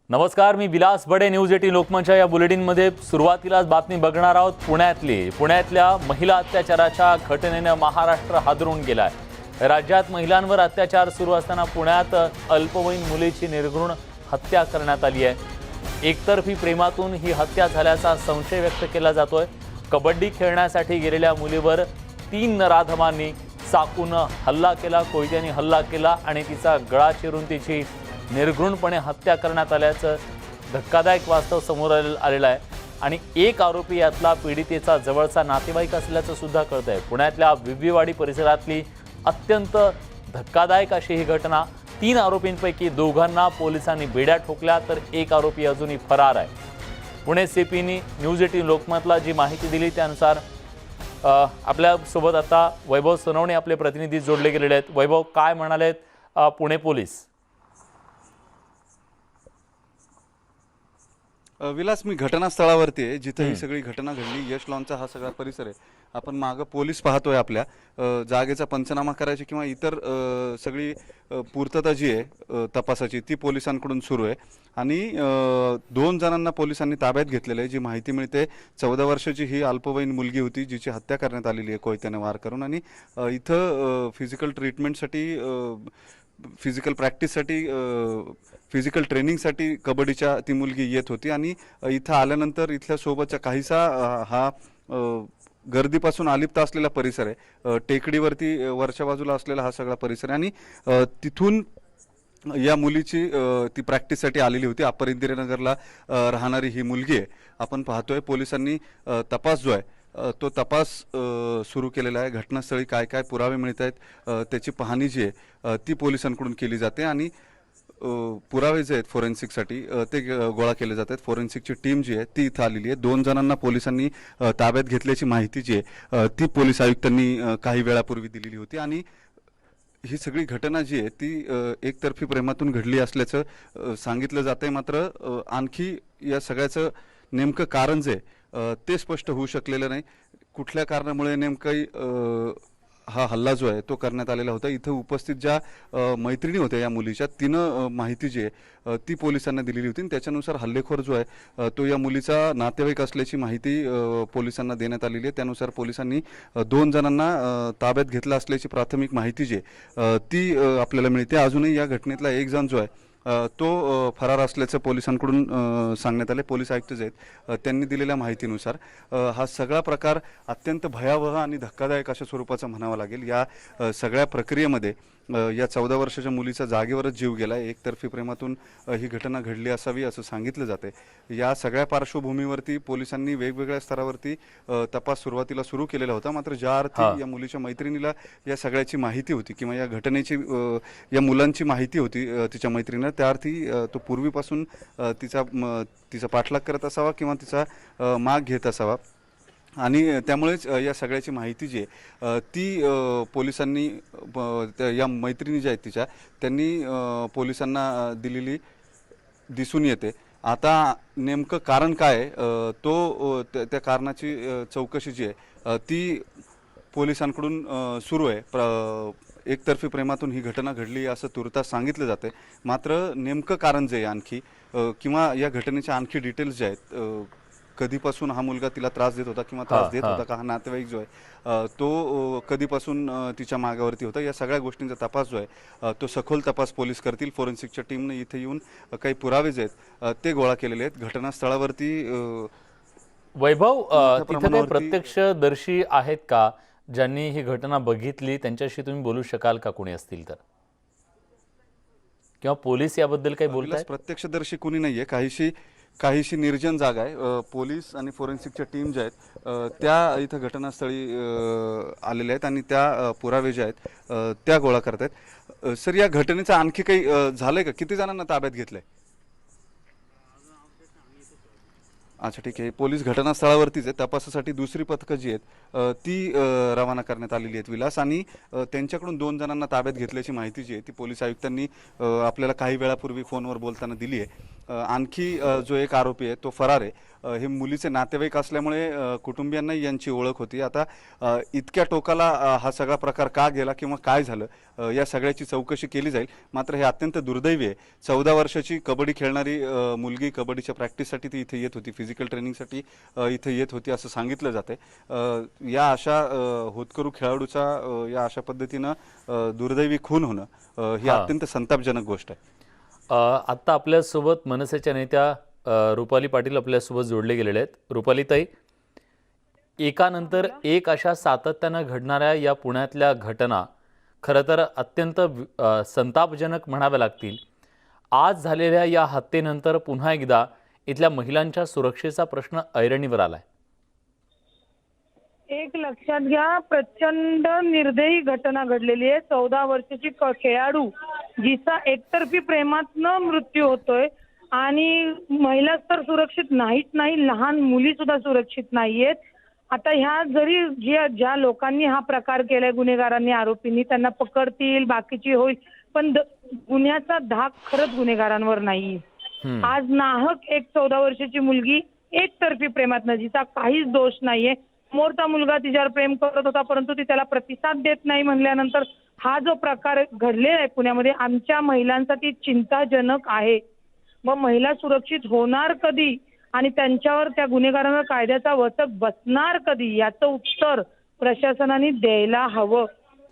नमस्कार, मी विलास बडे. न्यूज 18 लोकमतच्या या बुलेटिनमध्ये सुरुवातीलाच बातमी बघणार आहोत. पुण्यातल्या महिला अत्याचाराच्या घटनेने महाराष्ट्र हादरून गेलाय. राज्यात महिलांवर अत्याचार सुरू असताना पुण्यात अल्पवयीन मुलीची निर्घृण हत्या करण्यात आली आहे. एकतर्फी प्रेमातून ही हत्या झाल्याचा संशय व्यक्त केला जातोय. कबड्डी खेळण्यासाठी गेलेल्या मुलीवर 3 नराधमांनी चाकून हल्ला केला, कोयत्याने हल्ला केला आणि तिचा गळा चिरून तिची निर्घृणपणे हत्या करण्यात आल्याचं धक्कादायक वास्तव समोर आलेलं आहे. आणि एक आरोपी यातला पीडितेचा जवळचा नातेवाईक असल्याचं सुद्धा कळतंय. पुण्यातल्या विव्यवाडी परिसरातली अत्यंत धक्कादायक अशी ही घटना. 3 आरोपींपैकी 2घांना पोलिसांनी बेड्या ठोकल्या, तर एक आरोपी अजूनही फरार आहे. पुणे सीपीनी न्यूज 18 लोकमतला जी माहिती दिली त्यानुसार आपल्यासोबत आता वैभव सोनवणे आपले प्रतिनिधी जोडले गेलेले आहेत. वैभव, काय म्हणालेत पुणे पोलीस? विलास, मी घटनास्थळावरती आहे जिथे ही सगळी घटना घडली. यश लॉनचा हा सगळा परिसर आहे. आपण मागं पोलीस पाहतोय. आपल्या जागेचा पंचनामा करायची किंवा इतर सगळी पूर्तता जी आहे तपासाची ती पोलिसांकडून सुरू आहे. आणि 2 जणांना पोलिसांनी ताब्यात घेतलेलं आहे. जी माहिती मिळते 14 वर्षाची ही अल्पवयीन मुलगी होती जिची हत्या करण्यात आलेली आहे कोयत्याने वार करून. आणि इथं फिजिकल ट्रीटमेंटसाठी, फिजिकल प्रॅक्टिससाठी, फिजिकल ट्रेनिंगसाठी कबड्डीच्या ती मुलगी येत होती. आणि इथं आल्यानंतर इथल्या सोबतच्या काहीसा हा गर्दीपासून अलिप्त असलेला परिसर आहे. टेकडीवरती वरच्या बाजूला असलेला हा सगळा परिसर आहे. आणि तिथून या मुलीची ती प्रॅक्टिससाठी आलेली होती. अप्पर इंदिरानगरला राहणारी ही मुलगी आहे. आपण पाहतोय पोलिसांनी तपास जो आहे तो तपास सुरू केलेला आहे. घटनास्थळी काय काय पुरावे मिळत आहेत त्याची पाहणी जी आहे ती पोलिसांकडून केली जाते. आणि पुरावे जे आहेत फोरेन्सिकसाठी ते गोळा केले जातात. फोरेन्सिकची टीम जी आहे ती इथं आलेली आहे. 2 जणांना पोलिसांनी ताब्यात घेतल्याची माहिती जी आहे ती पोलीस आयुक्तांनी काही वेळापूर्वी दिलेली होती. आणि ही सगळी घटना जी आहे ती एकतर्फी प्रेमातून घडली असल्याचं सांगितलं जातंय. मात्र आणखी या सगळ्याचं नेमकं कारण जे ते स्पष्ट होऊ शकलेलं नाही. कुठल्या कारणामुळे नेमकं हा हल्ला जो आहे तो करण्यात आलेला होता. इथं उपस्थित ज्या मैत्रिणी होत्या या मुलीच्या, तिनं माहिती जी आहे ती पोलिसांना दिलेली होती. त्याच्यानुसार हल्लेखोर जो आहे तो या मुलीचा नातेवाईक असल्याची माहिती पोलिसांना देण्यात आलेली आहे. त्यानुसार पोलिसांनी 2 जणांना ताब्यात घेतला असल्याची प्राथमिक माहिती जी आहे ती आपल्याला मिळते. अजूनही या घटनेतला एक जण जो आहे तो फरार असल्याचं पोलिसांकडून सांगण्यात आले. पोलीस आयुक्त जे आहेत त्यांनी दिलेल्या माहितीनुसार हा सगळा प्रकार अत्यंत भयावह आणि धक्कादायक अशा स्वरूपाचा म्हणावा लागेल. या सगळ्या प्रक्रियेमध्ये या 14 वर्षाच्या मुलीचा जागेवरच जीव गेला. एकतर्फी प्रेमातून ही घटना घडली असावी असं सांगितलं जाते. या सगळ्या पार्श्वभूमीवरती पोलिसांनी वेगवेगळ्या स्तरावरती तपास सुरुवातीला सुरू केलेला होता. मात्र ज्या अर्थी या मुलीच्या मैत्रिणीला या सगळ्याची माहिती होती किंवा या घटनेची या मुलांची माहिती होती तिच्या मैत्रिणीला, त्या अर्थी तो पूर्वीपासून तिचा पाठलाग करत असावा किंवा तिचा माग घेत असावा. आणि त्यामुळेच या सगळ्याची माहिती जी आहे ती पोलिसांनी या मैत्रिणी ज्या आहेत तिच्या त्यांनी पोलिसांना दिलेली दिसून येते. आता नेमकं कारण काय आहे तो त्या कारणाची चौकशी जी आहे ती पोलिसांकडून सुरू आहे. एकतर्फी प्रेमातून ही घटना घडली असं तुर्तास सांगितलं जाते. मात्र नेमकं कारण जे आहे आणखी किंवा या घटनेच्या आणखी डिटेल्स जे आहेत, कधीपासून हा मुलगा तिला त्रास देत होता किंवा त्रास देत होता का, हा नातेवाईक जो आहे तो कधीपासून तिच्या मागावरती होता, या सगळ्या गोष्टींचा तपास जो आहे तो सखोल तपास पोलीस करतील. फोरेन्सिकच्या टीमने इथे येऊन काही पुरावे जे आहेत ते गोळा केलेले आहेत. घटनास्थळावरती वैभव, तिथे काही प्रत्यक्षदर्शी आहेत का ज्यांनी ही घटना बघितली? त्यांच्याशी तुम्ही बोलू शकाल का, कोणी असतील तर? किंवा पोलीस याबद्दल काही बोलतात? प्रत्यक्षदर्शी कोणी नाहीये. काहीशी निर्जन जागा आहे. पोलीस आणि फोरेन्सिकच्या टीम ज्या आहेत त्या इथं घटनास्थळी आलेल्या आहेत आणि त्या पुरावे जे आहेत त्या गोळा करत आहेत. सर, या घटनेचं आणखी काही झालंय का? किती जणांना ताब्यात घेतलंय? अच्छा, ठीक आहे. पोलीस घटनास्थळावरतीच आहे. तपासासाठी दुसरी पथकं जी आहेत ती रवाना करण्यात आलेली आहेत विलास. आणि त्यांच्याकडून 2 जणांना ताब्यात घेतल्याची माहिती जी आहे ती पोलीस आयुक्तांनी आपल्याला काही वेळापूर्वी फोनवर बोलताना दिली आहे. आणखी जो एक आरोपी आहे तो फरार आहे। हे मुलीचे नातेवाईक असल्यामुळे कुटुंबियांनाही यांची ओळख होती। आता इतक्या टोकाला हा सगळा प्रकार का गेला किंवा काय झालं या सगळ्याची चौकशी केली जाईल। मात्र हे अत्यंत दुर्दैवी आहे। 14 वर्षाची कबड्डी खेळणारी मुलगी कबड्डीच्या प्रॅक्टिससाठी ती इथे येत होती, फिजिकल ट्रेनिंगसाठी इथे येत होती असं सांगितलं जातंय। या अशा होतकरू खेळाडूचा या अशा पद्धतीनं दुर्दैवी खून होणं ही अत्यंत संतापजनक गोष्ट आहे। आत्ता आपल्यासोबत मनसेच्या नेत्या रुपाली पाटील आपल्यासोबत जोडले गेलेले आहेत। रुपाली ताई, एकानंतर एक अशा सातत्यानं घडणाऱ्या या पुण्यातल्या घटना खरं तर अत्यंत संतापजनक म्हणाव्या लागतील। आज झालेल्या या हत्येनंतर पुन्हा एकदा इथल्या महिलांच्या सुरक्षेचा प्रश्न ऐरणीवर आलाय। एक लक्षात घ्या, प्रचंड निर्दयी घटना घडलेली आहे। 14 वर्षाची खेळाडू जिचा एकतर्फी प्रेमातनं मृत्यू होतोय आणि महिला तर सुरक्षित नाहीच नाही, लहान मुली सुद्धा सुरक्षित नाहीयेत। आता ह्या जरी ज्या लोकांनी हा प्रकार केलाय, गुन्हेगारांनी, आरोपींनी, त्यांना पकडतील, बाकीची होईल, पण गुन्ह्याचा धाक खरंच गुन्हेगारांवर नाही। आज नाहक एक 14 वर्षाची मुलगी एकतर्फी प्रेमातनं, जिचा काहीच दोष नाहीये, मोठा मुलगा तिच्यावर प्रेम करत होता परंतु ती त्याला प्रतिसाद देत नाही म्हणल्यानंतर हा जो प्रकार घडलेला आहे पुण्यामध्ये आमच्या महिलांसाठी चिंताजनक आहे। मग महिला सुरक्षित होणार कधी आणि त्यांच्यावर, त्या गुन्हेगारांवर कायद्याचा वचक बसणार कधी, याचं उत्तर प्रशासनाने द्यायला हवं।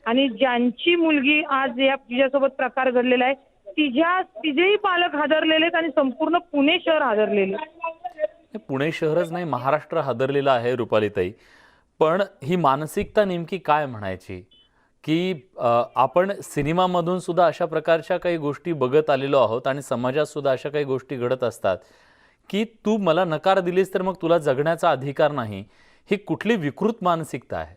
आणि ज्यांची मुलगी आज या तिच्यासोबत प्रकार घडलेला आहे तिचेही पालक हादरलेले आहेत आणि संपूर्ण पुणे शहर हादरलेले आहे। पुणे शहरच नाही, महाराष्ट्र हादरलेला आहे रुपालीताई। पण ही मानसिकता नेमकी काय म्हणायची की आपण सिनेमामधून सुद्धा अशा प्रकारच्या काही गोष्टी बघत आलेलो आहोत आणि समाजात सुद्धा अशा काही गोष्टी घडत असतात की तू मला नकार दिलीस तर मग तुला जगण्याचा अधिकार नाही। ही कुठली विकृत मानसिकता आहे?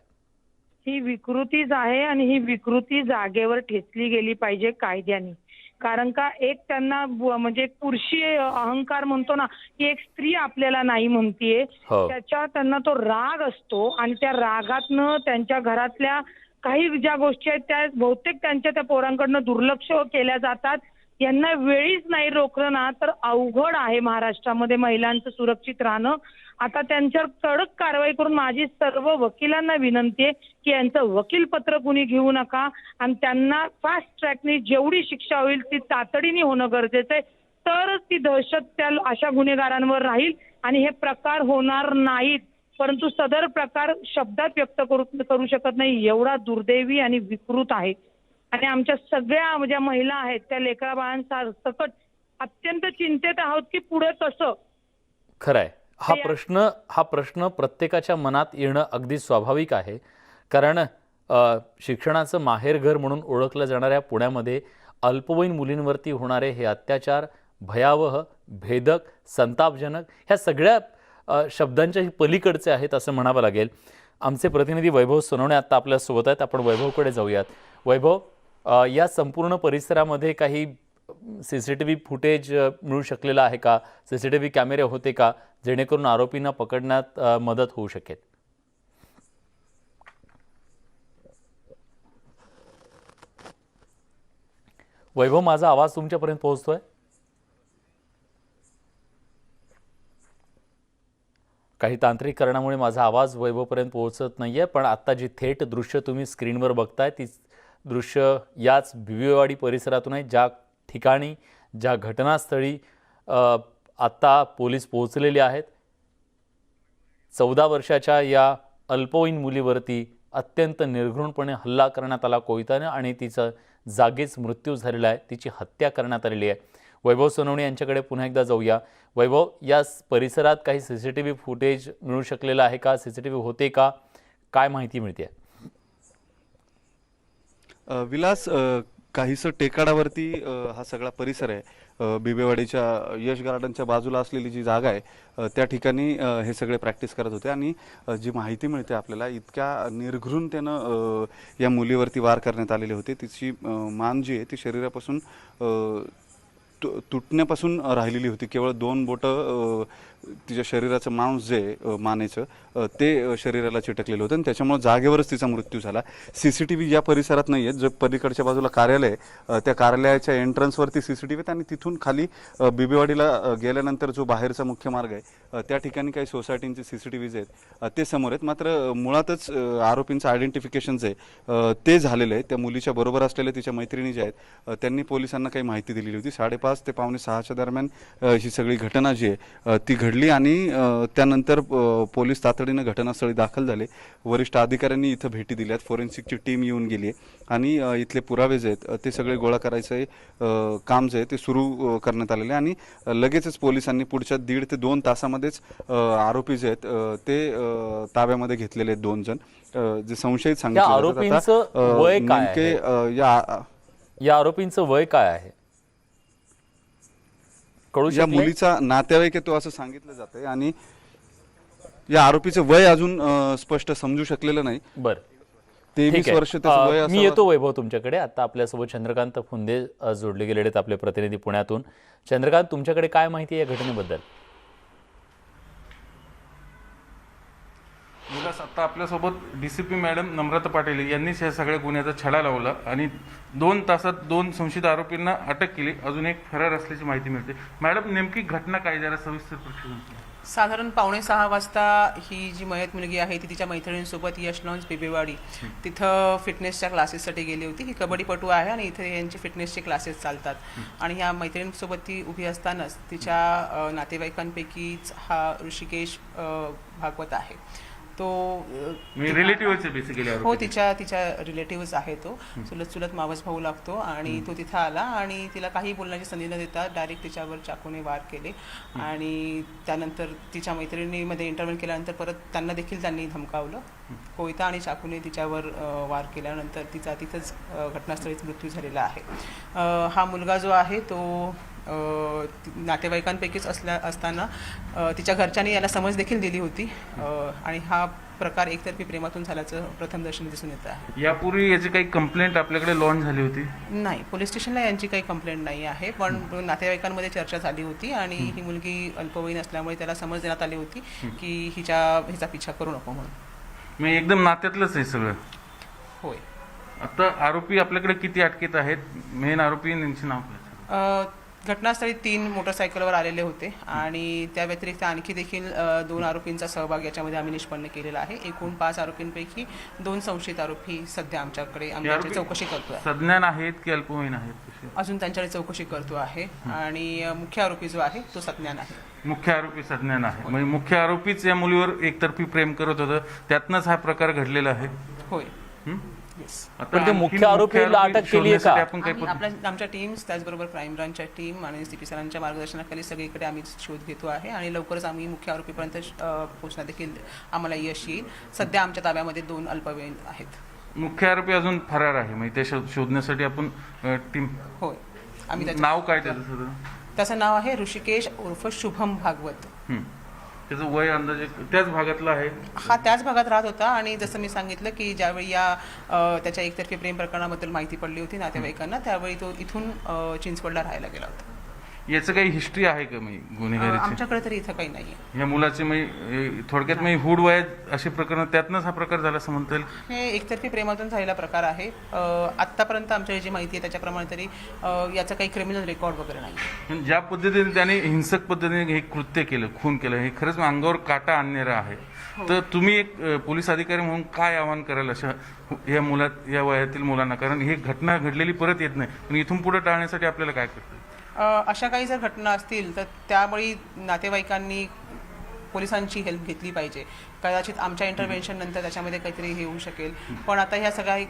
ही विकृतीच आहे आणि ही विकृती जागेवर ठेचली गेली पाहिजे कायद्याने। कारण का एक त्यांना म्हणजे पुरुषी अहंकार म्हणतो ना, की एक स्त्री आपल्याला नाही म्हणतीये, त्याच्या त्यांना तो राग असतो आणि त्या रागातनं त्यांच्या घरातल्या काही ज्या गोष्टी आहेत त्या बहुतेक त्यांच्या त्या पोरांकडनं दुर्लक्ष केल्या जातात। यांना वेळीच नाही रोखलं ना तर अवघड आहे महाराष्ट्रामध्ये महिलांचं सुरक्षित राहणं। आता त्यांच्यावर कडक कारवाई करून माझी सर्व वकिलांना विनंती आहे की यांचं वकीलपत्र कुणी घेऊ नका आणि त्यांना फास्ट ट्रॅकनी जेवढी शिक्षा होईल ती तातडीने होणं गरजेचं आहे, तरच ती दहशत त्या अशा गुन्हेगारांवर राहील आणि हे प्रकार होणार नाहीत। परंतु सदर प्रकार शब्दात व्यक्त करू शकत नाही, एवढा दुर्दैवी आणि विकृत आहे। आणि आमच्या सगळ्या ज्या महिला आहेत त्या लेकरा बाळांसकट अत्यंत चिंतेत आहोत की पुढे कसं। खरंय, हा प्रश्न प्रत्येकाच्या मनात येणं अगदी स्वाभाविक आहे। कारण शिक्षणाचं माहेरघर म्हणून ओळखलं जाणाऱ्या पुण्यामध्ये अल्पवयीन मुलींवरती होणारे हे अत्याचार भयावह, भेदक, संतापजनक ह्या सगळ्या शब्दांच्या पलीकडचे आहेत असं म्हणावं लागेल। आमचे प्रतिनिधी वैभव सोनवणे आता आपल्यासोबत आहेत, आपण वैभवकडे जाऊयात। वैभव, या संपूर्ण परिसरामध्ये काही CCTV फुटेज मिळू शकलेलं आहे का? CCTV कॅमेरे होते का जेणेकरून आरोपींना पकडण्यात मदत होऊ शकेल? वैभव, माझा आवाज तुमच्यापर्यंत पोहोचतोय? काही तांत्रिक कारणामुळे माझा आवाज वैभवपर्यंत पोहोचत नाहीये, पण आता जी थेट दृश्य तुम्ही स्क्रीनवर बघताय ती दृश्य याच भिवेवाडी परिसरातून आहे, ज्या ठिकाणी, ज्या घटनास्थळी आता पोलीस पोहोचलेले आहेत। 14 वर्षाच्या या अल्पवयीन मुलीवरती अत्यंत निर्घृणपणे हल्ला करण्यात आला कोयत्याने आणि तिचा जागीच मृत्यू झालेला आहे, तिची हत्या करण्यात आलेली आहे। वैभव सोनवणे यांच्याकडे पुन्हा एकदा जाऊया। वैभव, या परिसरात काही CCTV फुटेज मिळू शकलेलं आहे का? CCTV होते का? काय माहिती मिळते? विलास, काहीसं टेकाडावरती हा सगळा परिसर आहे। बिबेवाडीच्या यश गार्डनच्या बाजूला असलेली जी जागा आहे त्या ठिकाणी हे सगळे प्रॅक्टिस करत होते आणि जी माहिती मिळते आपल्याला, इतक्या निर्घृणतेनं या मुलीवरती वार करण्यात आलेले होते। तिची मान जी आहे ती शरीरापासून तुटण्यापासून राहिलेली होती. केवळ 2 बोटं तिच्या शरीराचं मांस जे मानेचं ते शरीराला चिटकलेलं होतं आणि त्याच्यामुळे जागेवरच तिचा मृत्यू झाला. CCTV या परिसरात नाही आहेत. जो पलीकडच्या बाजूला कार्यालय त्या कार्यालयाच्या एंट्रन्सवरती CCTV आहेत आणि तिथून खाली बिबेवाडीला गेल्यानंतर जो बाहेरचा मुख्य मार्ग आहे त्या ठिकाणी काही सोसायटींचे CCTVज आहेत ते समोर आहेत. मात्र मुळातच आरोपींचं आयडेंटिफिकेशन जे ते झालेलं आहे. त्या मुलीच्या बरोबर असलेल्या तिच्या मैत्रिणी ज्या आहेत त्यांनी पोलिसांना काही माहिती दिलेली होती. 5:30 ते 5:45च्या दरम्यान ही सगळी घटना जी आहे ती घडली आणि त्यानंतर पोलीस तातडीनं घटनास्थळी दाखल झाले. वरिष्ठ अधिकाऱ्यांनी इथं भेटी दिल्यात. फोरेन्सिकची टीम येऊन गेली आहे आणि इथले पुरावे जे आहेत ते सगळे गोळा करायचं काम जे आहे ते सुरू करण्यात आलेलं आहे आणि लगेचच पोलिसांनी पुढच्या 1.5 ते 2 तासामध्येच आरोपी जे आहेत ते ताब्यामध्ये घेतलेले आहेत 2 जण जे संशयित सांगितले आरोपींचं वय काय नेमके या आरोपींचं वय काय आहे कळू या शकले? मुलीचा नातेवाईक आहे तो असं सांगितलं जातंय आणि या आरोपीचं वय अजून स्पष्ट समजू शकलेलं नाही. बरं 23 वर्ष त्याचं वय मी येतो वैभव तुमच्याकडे. आता आपल्यासोबत चंद्रकांत फुंदे जोडले गेलेले आहेत, आपले प्रतिनिधी पुण्यातून. चंद्रकांत, तुमच्याकडे काय माहिती आहे या घटनेबद्दल? विलास, आता आपल्यासोबत DCP मॅडम नम्रता पाटील यांनीच या सगळ्या गुन्ह्याचा छडा लावला आणि 2 तासात 2 संशयित आरोपींना अटक केली. अजून एक फरार असल्याची माहिती मिळते. मॅडम, नेमकी घटना काय, जरा सविस्तर प्रश्न. साधारण 5:45 वाजता ही जी मयत मुलगी आहे ती तिच्या मैत्रिणींसोबत यश लॉन्स बिबेवाडी तिथं फिटनेसच्या क्लासेससाठी गेली होती. ही कबड्डीपटू आहे आणि इथे यांचे फिटनेसचे क्लासेस चालतात आणि ह्या मैत्रिणींसोबत ती उभी असतानाच तिच्या नातेवाईकांपैकीच हा ऋषिकेश भागवत आहे. तो रिलेटिव्ह बेसिकली हो, तिच्या रिलेटिव्ह आहे. तो चुलत मावस भाऊ लागतो आणि तो तिथं आला आणि तिला काही बोलण्याची संधी न देता डायरेक्ट तिच्यावर चाकूने वार केले आणि त्यानंतर तिच्या मैत्रिणीमध्ये इंटरव्ह्यू केल्यानंतर परत त्यांना देखील त्यांनी धमकावलं. कोयता आणि चाकूने तिच्यावर वार केल्यानंतर तिचा तिथंच घटनास्थळीच मृत्यू झालेला आहे. हा मुलगा जो आहे तो नातेवाईकांपैकीच असताना तिच्या घरच्यांनी याला समज देखील दिली होती आणि हा प्रकार एकतर्फी प्रेमातून झाल्याचं प्रथम दर्शनी दिसून येत आहे. यापूर्वी याची काही कंप्लेंट आपल्याकडे लॉन्च झाली होती? नाही, पोलीस स्टेशनला यांची काही कंप्लेंट नाही आहे, पण नातेवाईकांमध्ये चर्चा झाली होती आणि ही मुलगी अल्पवयीन असल्यामुळे त्याला समज देण्यात आली होती की हिचा पिछा करू नको म्हणून. मी एकदम नात्यातलंच आहे सगळं. होय. आता आरोपी आपल्याकडे किती अटकेत आहेत? मेन आरोपी यांची नाव काय? घटनास्थळी 3 मोटरसायकलवर आलेले होते आणि त्या व्यतिरिक्त आणखी देखील 2 आरोपींचा सहभाग याच्यामध्ये आम्ही निष्पन्न केलेला आहे. एकूण 5 आरोपींपैकी 2 संशयित आरोपी सध्या आमच्याकडे आम्ही चौकशी करतो आहे. सज्ञान आहेत की अल्पवयीन आहेत? अजून त्यांच्याकडे चौकशी करतो आहे आणि मुख्य आरोपी जो आहे तो सज्ञान आहे. मुख्य आरोपी सज्ञान आहे, म्हणजे मुख्य आरोपीच या मुलीवर एकतर्फी प्रेम करत होतं, त्यातनंच हा प्रकार घडलेला आहे. होय. पण ते मुख्य आरोपीला अटक केली आहे का? आमच्या टीम्स, त्याचबरोबर क्राईम ब्रांचच्या टीम आणि CP सरांच्या मार्गदर्शनाखाली सगळीकडे आम्ही शोध घेतो आहे आणि लवकरच आम्ही मुख्य आरोपीपर्यंत पोहोचण्यात देखील आम्हाला यश येईल. सध्या आमच्या ताब्यामध्ये 2 अल्पवयीन आहेत. मुख्य आरोपी अजून फरार आहे, म्हणजे ते शोधण्यासाठी आपण टीम. होय. आम्ही नाव काय त्याचं? त्याचं नाव आहे ऋषिकेश उर्फ शुभम भागवत. त्याचं वय अंदाजे त्याच भागातला आहे? हा त्याच भागात राहत होता आणि जसं मी सांगितलं की ज्यावेळी या त्याच्या एकतर्फी प्रेम प्रकरणाबद्दल माहिती पडली होती नातेवाईकांना, त्यावेळी तो इथून चिंचवडला राहायला गेला होता. याचं काही हिस्ट्री आहे का गुन्हेगारीची? आमच्याकडे तरी इथं काही नाही आहे. या मुलाचे थोडक्यात हुड वयात असे प्रकरण, त्यातनंच हा प्रकार झाला असं म्हणता येईल? हे एकतर्फी प्रेमातून झालेला प्रकार आहे. आत्तापर्यंत आमच्याकडे जी माहिती आहे त्याच्याप्रमाणे तरी याचा काही क्रिमिनल रेकॉर्ड वगैरे नाही. ज्या पद्धतीने त्याने हिंसक पद्धतीने हे कृत्य केलं, खून केलं, हे खरंच अंगावर काटा आणणारं आहे. तर तुम्ही एक पोलीस अधिकारी म्हणून काय आवाहन कराल अशा या वयातील मुलांना? कारण ही घटना घडलेली परत येत नाही, पण इथून पुढे टाळण्यासाठी आपल्याला काय करतं? अशा काही जर घटना असतील तर त्यामुळे नातेवाईकांनी पोलिसांची हेल्प घेतली पाहिजे. कदाचित आमच्या इंटरव्हेन्शन नंतर त्याच्यामध्ये काहीतरी हे होऊ शकेल, पण आता ह्या सगळ्या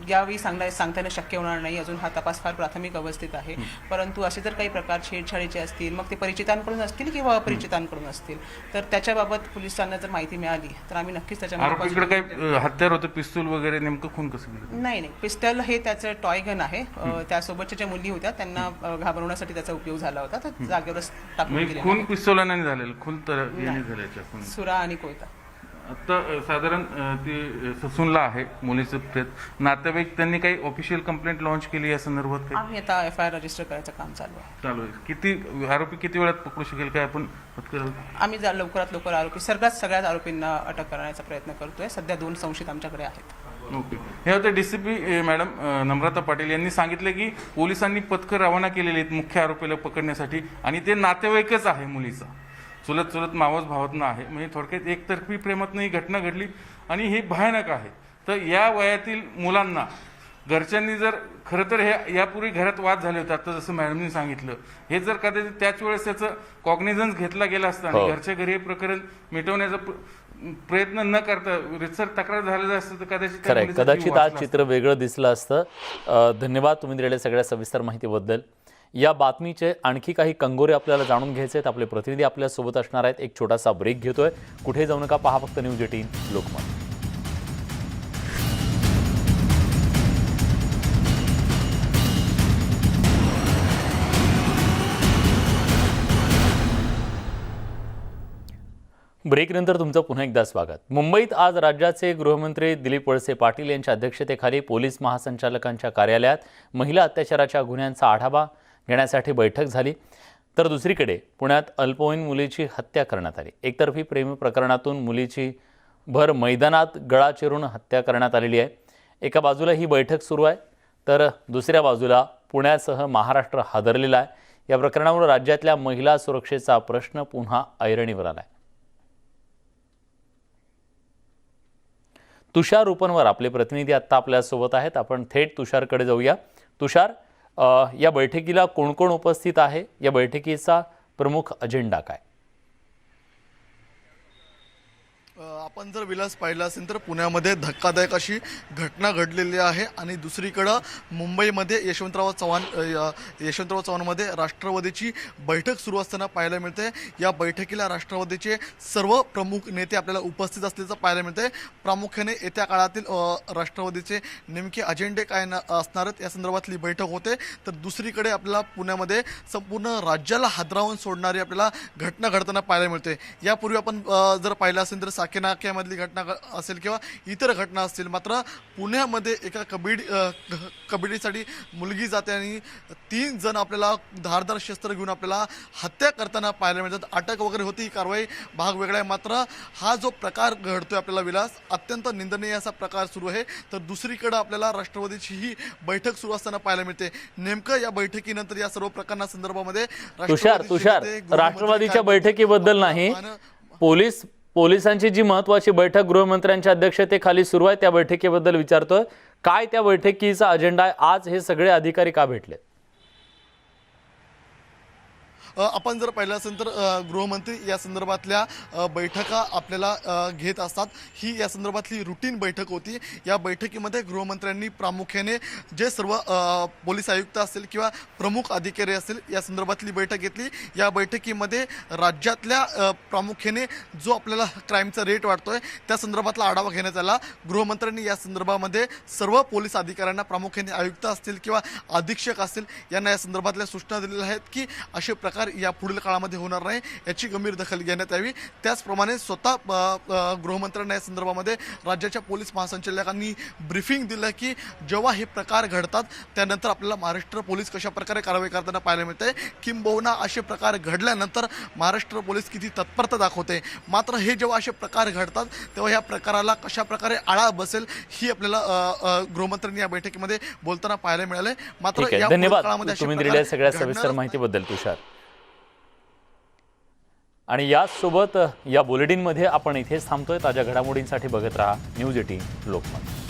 यावेळी सांगताना शक्य होणार नाही. अजून हा तपास फार प्राथमिक अवस्थेत आहे. परंतु असे जर काही प्रकार छेडछाडीचे असतील, मग ते परिचितांकडून असतील किंवा अपरिचितांकडून असतील, तर त्याच्याबाबत पोलिसांना जर माहिती मिळाली तर आम्ही नक्कीच त्याच्यामध्ये काही हत्यार होतं, पिस्तूल वगैरे, नेमकं खून कसं केलं? नाही, पिस्टल हे त्याचं टॉय गन आहे. त्यासोबतच्या ज्या मुली होत्या त्यांना घाबरवण्यासाठी त्याचा उपयोग झाला होता. तर जागेवरच टाकून खून पिस्तोलाने झालेलं, खून तर झाल्याच्या सुरा आणि कोयता. आता साधारण ती ससूनला आहे मुलीचं प्रेत नातेवाईक त्यांनी काही ऑफिशियल कंप्लेंट लॉन्च केली या संदर्भात काही आम्ही आता FIR रजिस्टर करायचं काम चालू आहे. चालू आहे? किती आरोपी किती वेळात पकडू शकेल काय आपण पत्कराल? आम्ही लवकरात लवकर आरोपी सगळ्याच आरोपींना अटक करण्याचा प्रयत्न करतोय. सध्या 2 संशयित आमच्याकडे आहेत. ओके. हे होते DCP मॅडम नम्रता पाटील यांनी सांगितले की पोलिसांनी पथकं रवाना केलेली आहेत मुख्य आरोपीला पकडण्यासाठी आणि ते नातेवाईकच आहे मुलीचा, चुलत मावस भावातनं आहे. म्हणजे थोडक्यात एकतर्फी प्रेमातनं ही घटना घडली आणि हे भयानक आहे. तर या वयातील मुलांना घरच्यांनी जर खरं तर हे यापूर्वी घरात वाद झाले होते, आता जसं मॅडमनी सांगितलं, हे जर कदाचित त्याच वेळेस त्याचं कॉग्निझन्स घेतला गेला असता आणि घरच्या घरी हे प्रकरण मिटवण्याचा प्रयत्न न करता रितसर तक्रार झालेलं असतं तर कदाचित त्या मुलीचा जीव कदाचित आज वाचला चित्र वेगळं दिसलं असतं. धन्यवाद तुम्ही दिलेल्या सगळ्या सविस्तर माहितीबद्दल. या बातमीचे आणखी काही कंगोरे आपल्याला जाणून घ्यायचे आहेत. आपले प्रतिनिधी आपल्या सोबत असणार आहेत. एक छोटासा ब्रेक घेतोय. कुठे जाऊ नका, पहा फक्त न्यूज 18 लोकमत. ब्रेकनंतर तुमचं पुन्हा एकदा स्वागत. मुंबईत आज राज्याचे गृहमंत्री दिलीप वळसे पाटील यांच्या अध्यक्षतेखाली पोलीस महासंचालकांच्या कार्यालयात महिला अत्याचाराच्या गुन्ह्यांचा आढावा घेण्यासाठी बैठक झाली. तर दुसरीकडे पुण्यात अल्पवयीन मुलीची हत्या करण्यात आली. एकतर्फी प्रेम प्रकरणातून मुलीची भर मैदानात गळा चिरून हत्या करण्यात आलेली आहे. एका बाजूला ही बैठक सुरू आहे तर दुसऱ्या बाजूला पुण्यासह महाराष्ट्र हादरलेला आहे. या प्रकरणावर राज्यातल्या महिला सुरक्षेचा प्रश्न पुन्हा ऐरणीवर आला आहे. तुषार रूपनवर आपले प्रतिनिधी आत्ता आपल्यासोबत आहेत. आपण थेट तुषारकडे जाऊया. तुषार, या बैठकीला कोण कोण उपस्थित आहे? या बैठकीचा प्रमुख अजेंडा काय? आपण जर विलास पाहिला असेल तर पुण्यामध्ये धक्कादायक अशी घटना घडलेली आहे आणि दुसरीकडं मुंबईमध्ये यशवंतराव चव्हाणमध्ये राष्ट्रवादीची बैठक सुरू असताना पाहायला मिळते. या बैठकीला राष्ट्रवादीचे सर्व प्रमुख नेते आपल्याला उपस्थित असल्याचं पाहायला मिळते. प्रामुख्याने येत्या काळातील राष्ट्रवादीचे नेमके अजेंडे काय असणार आहेत या संदर्भातली बैठक होते. तर दुसरीकडे आपल्याला पुण्यामध्ये संपूर्ण राज्याला हादरावून सोडणारी आपल्याला घटना घडताना पाहायला मिळते. यापूर्वी आपण जर पाहिलं असेल तर नाक्यामधली घटना असेल किंवा इतर घटना असतील, मात्र पुण्यामध्ये एका कबड्डीसाठी मुलगी जाते आणि 3 जण आपल्याला धारदार शस्त्र घेऊन आपल्याला हत्या करताना पाहायला मिळतात. अटक वगैरे होती, ही कारवाई भाग वेगळा आहे. मात्र हा जो प्रकार घडतोय आपल्याला विलास, अत्यंत निंदनीय असा प्रकार सुरू आहे. तर दुसरीकडे आपल्याला राष्ट्रवादीची ही बैठक सुरू असताना पाहायला मिळते. नेमकं या बैठकीनंतर या सर्व प्रकरणासंदर्भामध्ये तुषार, राष्ट्रवादीच्या बैठकीबद्दल नाही, पोलिसांची जी महत्वाची बैठक गृहमंत्र्यांच्या अध्यक्षतेखाली सुरू आहे त्या बैठकीबद्दल विचारतोय. काय त्या बैठकीचा अजेंडा आहे? आज हे सगळे अधिकारी का भेटले? आपण जर पाहिलं असेल तर गृहमंत्री या संदर्भातल्या बैठका आपल्याला घेत असतात. ही या संदर्भातली रुटीन बैठक होती. या बैठकीमध्ये गृहमंत्र्यांनी प्रामुख्याने जे सर्व पोलीस आयुक्त असतील किंवा प्रमुख अधिकारी असतील या संदर्भातली बैठक घेतली. या बैठकीमध्ये राज्यातल्या प्रामुख्याने जो आपल्याला क्राईमचा रेट वाढतोय त्या संदर्भातला आढावा घेण्यात आला. गृहमंत्र्यांनी या संदर्भामध्ये सर्व पोलीस अधिकाऱ्यांना, प्रामुख्याने आयुक्त असतील किंवा अधीक्षक असतील, यांना या संदर्भातल्या सूचना दिलेल्या आहेत की असे प्रकार या पुढील काळामध्ये होणार नाही, याची गंभीर दखल घेण्यात यावी. त्याचप्रमाणे स्वतः गृहमंत्र्यांना या संदर्भामध्ये राज्याच्या पोलीस महासंचालकांनी ब्रीफिंग दिलं की जेव्हा हे प्रकार घडतात त्यानंतर आपल्याला महाराष्ट्र पोलीस कशा प्रकारे कारवाई करताना पाहायला मिळते, किंबहुना असे प्रकार घडल्यानंतर महाराष्ट्र पोलीस किती तत्परता दाखवते. मात्र हे जेव्हा असे प्रकार घडतात तेव्हा या प्रकाराला कशा प्रकारे आळा बसेल ही आपल्याला गृहमंत्र्यांनी या बैठकीमध्ये बोलताना पाहायला मिळाले. मात्र या धन्यवाद तुम्ही दिलेल्या सगळ्या सविस्तर माहितीबद्दल तुषार. आणि याचसोबत या बुलेटिनमध्ये आपण इथेच थांबतोय. ताज्या घडामोडींसाठी बघत राहा न्यूज 18 लोकमत.